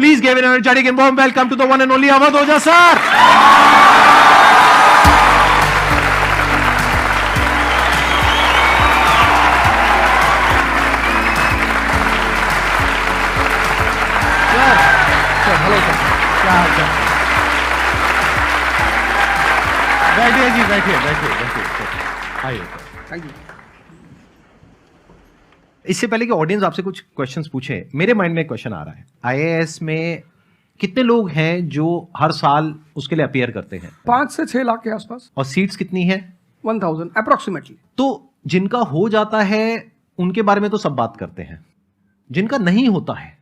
Please give an energetic and warm welcome to the one and only Awadh Oja sir. Hello sir, क्या हाल चाल? बैठिए जी, बैठिए। आइए। Thank you. इससे पहले कि ऑडियंस आपसे कुछ क्वेश्चंस पूछे, मेरे माइंड में एक क्वेश्चन आ रहा है। आईएएस में कितने लोग हैं जो हर साल उसके लिए अपीयर करते हैं? 5 से 6 लाख के आसपास। और सीट्स कितनी है? 1000 अप्रोक्सीमेटली। तो जिनका हो जाता है उनके बारे में तो सब बात करते हैं, जिनका नहीं होता है,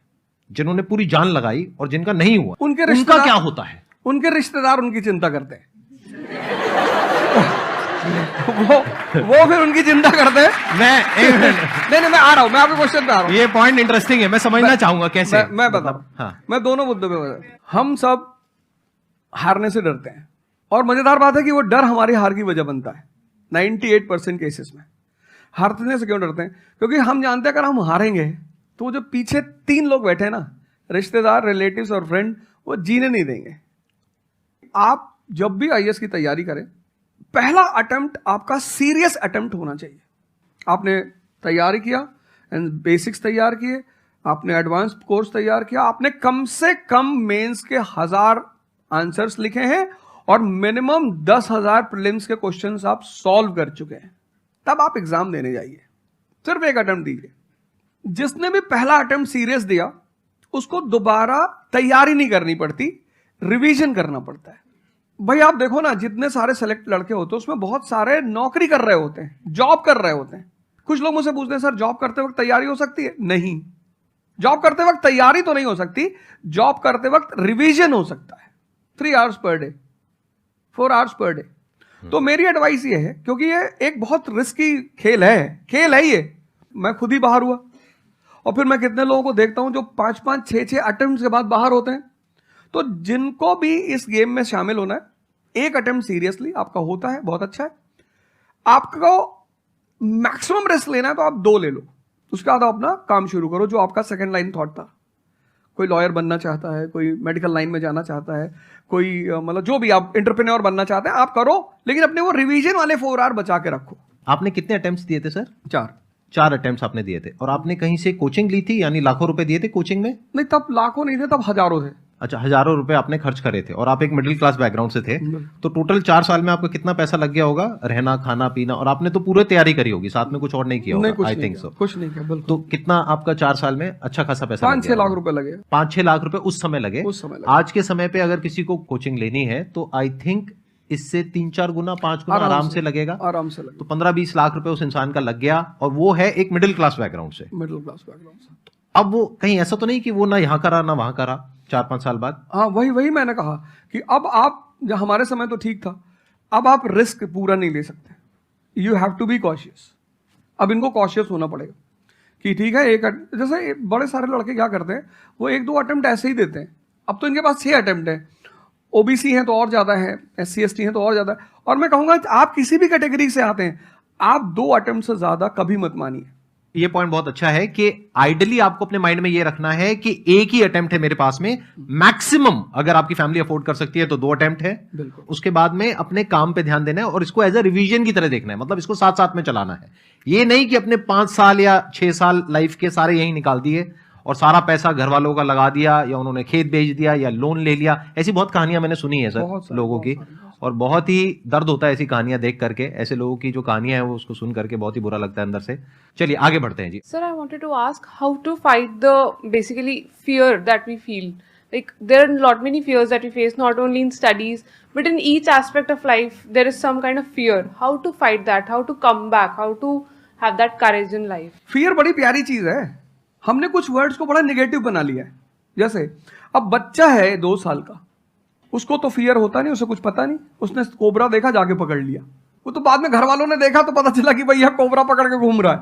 जिन्होंने पूरी जान लगाई और जिनका नहीं हुआ, उनका क्या होता है? उनके रिश्तेदार उनकी चिंता करते हैं। वो फिर उनकी चिंता करते हैं। नहीं, मैं आ रहा हूं, मैं आपके क्वेश्चन पे आ रहा हूं। ये पॉइंट इंटरेस्टिंग है, मैं समझना चाहूंगा कैसे। मैं बता रहा हूं। हाँ। मैं दोनों मुद्दों पे बता। हम सब हारने से डरते हैं, और मजेदार बात है कि वो डर हमारी हार की वजह बनता है। 98% केसेस में हारने से क्यों डरते हैं? क्योंकि हम जानते हैं अगर हम हारेंगे तो वो जो पीछे 3 लोग बैठे हैं ना, रिश्तेदार, रिलेटिव्स और फ्रेंड, वो जीने नहीं देंगे। आप जब भी आईएएस की तैयारी करें, पहला अटेम्प्ट आपका सीरियस अटेम्प्ट होना चाहिए। आपने तैयारी किया, बेसिक्स तैयार किए, आपने एडवांस कोर्स तैयार किया, आपने कम से कम मेंस के 1000 आंसर्स लिखे हैं और मिनिमम 10,000 प्रीलिम्स के क्वेश्चंस आप सॉल्व कर चुके हैं, तब आप एग्जाम देने जाइए। सिर्फ एक अटेम्प्ट दीजिए। जिसने भी पहला अटेम्प्ट सीरियस दिया, उसको दोबारा तैयारी नहीं करनी पड़ती, रिवीजन करना पड़ता है। भाई आप देखो ना, जितने सारे सेलेक्ट लड़के होते हैं उसमें बहुत सारे नौकरी कर रहे होते हैं, जॉब कर रहे होते हैं। कुछ लोग मुझसे पूछते हैं, सर जॉब करते वक्त तैयारी हो सकती है? नहीं, जॉब करते वक्त तैयारी तो नहीं हो सकती, जॉब करते वक्त रिवीजन हो सकता है। 3 hours per day, 4 hours per day. तो मेरी एडवाइस ये है, क्योंकि ये एक बहुत रिस्की खेल है ये। मैं खुद ही बाहर हुआ, और फिर मैं कितने लोगों को देखता हूं जो 5-5, 6-6 अटेम्प्ट के बाद बाहर होते हैं। तो जिनको भी इस गेम में शामिल होना है, एक अटेम्प्ट सीरियसली आपका होता है, बहुत अच्छा है। आपको मैक्सिमम रिस्क लेना है तो आप 2 ले लो, उसके बाद आप अपना काम शुरू करो। जो आपका सेकंड लाइन थॉट था, कोई लॉयर बनना चाहता है, कोई मेडिकल लाइन में जाना चाहता है, कोई मतलब जो भी आप एंटरप्रेन्योर बनना चाहते हैं, आप करो, लेकिन अपने वो रिवीजन वाले 4 आवर बचा के रखो। आपने कितने अटेम्प्ट्स दिए थे सर? 4 अटेम्प्ट्स आपने दिए थे। और आपने कहीं से कोचिंग ली थी, यानी लाखों रुपए दिए थे कोचिंग में? नहीं, तब लाखों नहीं थे, तब हजारों थे। अच्छा, हजारों रुपए आपने खर्च करे थे, और आप एक मिडिल क्लास बैकग्राउंड से थे। तो टोटल 4 साल में आपको कितना पैसा लग गया होगा? रहना, खाना, पीना, और आपने तो पूरी तैयारी करी होगी, साथ में कुछ और नहीं किया होगा? I think so. कुछ नहीं किया, बिल्कुल। तो कितना आपका 4 साल में अच्छा खासा पैसा? 5-6 लाख रुपए लगे। 5-6 लाख रुपए उस समय लगे। आज के समय पे अगर किसी को कोचिंग लेनी है तो आई थिंक इससे 3-4 गुना, 5 गुना आराम से लगेगा। तो 15-20 लाख रुपए उस इंसान का लग गया, और वो है एक मिडिल क्लास बैकग्राउंड से। अब वो कहीं ऐसा तो नहीं कि वो ना यहाँ करा ना वहां करा 4-5 साल बाद? हाँ, वही मैंने कहा कि अब आप, हमारे समय तो ठीक था, अब आप रिस्क पूरा नहीं ले सकते। You have to be cautious. अब इनको कॉशियस होना पड़ेगा कि ठीक है, जैसे बड़े सारे लड़के क्या करते हैं, वो 1-2 अटेम्प्ट ऐसे ही देते हैं। अब तो इनके पास 6 अटेम्प्ट है। ओबीसी हैं तो और ज्यादा है, SC ST हैं तो और ज्यादा है। और मैं कहूंगा आप किसी भी कैटेगरी से आते हैं, आप 2 अटेम्प्ट से ज्यादा कभी मत मानिए। ये पॉइंट बहुत अच्छा है कि आइडियली आपको अपने माइंड में ये रखना है कि एक ही अटेम्प्ट है मेरे पास में, मैक्सिमम अगर आपकी फैमिली अफोर्ड कर सकती है तो 2 अटेम्प्ट है। उसके बाद में अपने काम पे ध्यान देना है, और इसको एज अ रिवीजन की तरह देखना है, मतलब इसको साथ साथ में चलाना है। ये नहीं कि अपने 5 साल या 6 साल लाइफ के सारे यही निकाल दिए और सारा पैसा घर वालों का लगा दिया, या उन्होंने खेत बेच दिया, या लोन ले लिया। ऐसी बहुत कहानियां मैंने सुनी है सर लोगों की, और बहुत ही दर्द होता है ऐसी कहानियां देख करके। ऐसे लोगों की जो कहानियां हैं वो उसको सुन करके बहुत ही बुरा लगता है अंदर से। चलिए आगे बढ़ते हैं जी। Sir, I wanted to ask how to fight the basically fear that we feel. Like there are lot many fears that we face, not only in studies but in each aspect of life. There is some kind of fear. How to fight that? How to come back? How to have that courage in life? Fear बड़ी प्यारी चीज है। हमने कुछ words को बड़ा negative बना लिया है। जैसे अब बच्चा है 2 साल का, उसको तो फियर होता नहीं, उसे कुछ पता नहीं, उसने कोबरा देखा, जाके पकड़ लिया। वो तो बाद में घर वालों ने देखा तो पता चला कि भैया कोबरा पकड़ के घूम रहा है।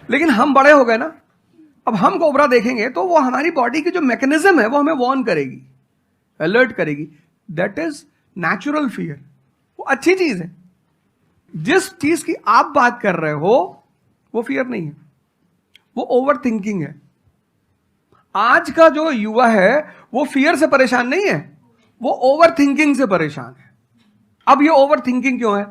लेकिन हम बड़े हो गए ना, अब हम कोबरा देखेंगे तो वो हमारी बॉडी की जो मैकेनिज्म है वो हमें वार्न करेगी, अलर्ट करेगी। That is natural fear. वो अच्छी चीज है। जिस चीज की आप बात कर रहे हो वो फियर नहीं है, वो ओवर थिंकिंग है। आज का जो युवा है वो फियर से परेशान नहीं है, वो ओवर थिंकिंग से परेशान है। अब ये ओवर थिंकिंग क्यों है,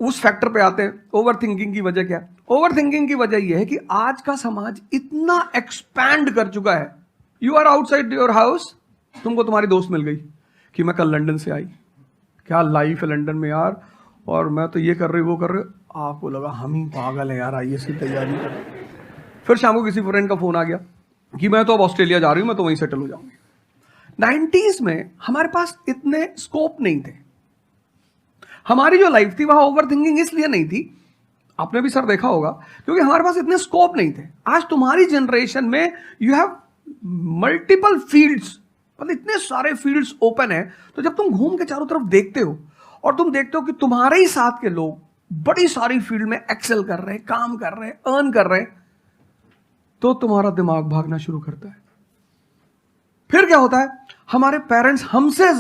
उस फैक्टर पे आते हैं। ओवर थिंकिंग की वजह क्या है? ओवर थिंकिंग की वजह यह है कि आज का समाज इतना एक्सपैंड कर चुका है। You are outside your house, तुमको तुम्हारी दोस्त मिल गई कि मैं कल लंदन से आई, क्या लाइफ है लंदन में यार, और मैं तो ये कर रही वो कर रही। आपको लगा हम ही पागल है यार, IAS की तैयारी कर। फिर शाम को किसी फ्रेंड का फोन आ गया कि मैं तो अब ऑस्ट्रेलिया जा रही हूं, मैं तो वहीं सेटल हो जाऊंगी। 90s में हमारे पास इतने स्कोप नहीं थे। हमारी जो लाइफ थी वहां ओवर थिंकिंग इसलिए नहीं थी, आपने भी सर देखा होगा, क्योंकि हमारे पास इतने स्कोप नहीं थे। आज तुम्हारी जनरेशन में यू हैव मल्टीपल फील्ड्स, मतलब इतने सारे फील्ड्स ओपन है। तो जब तुम घूम के चारों तरफ देखते हो और तुम देखते हो कि तुम्हारे ही साथ के लोग बड़ी सारी फील्ड में एक्सेल कर रहे हैं, काम कर रहे हैं, अर्न कर रहे हैं, तो तुम्हारा दिमाग भागना शुरू करता है। फिर क्या होता है, हमारे पेरेंट्स हमसे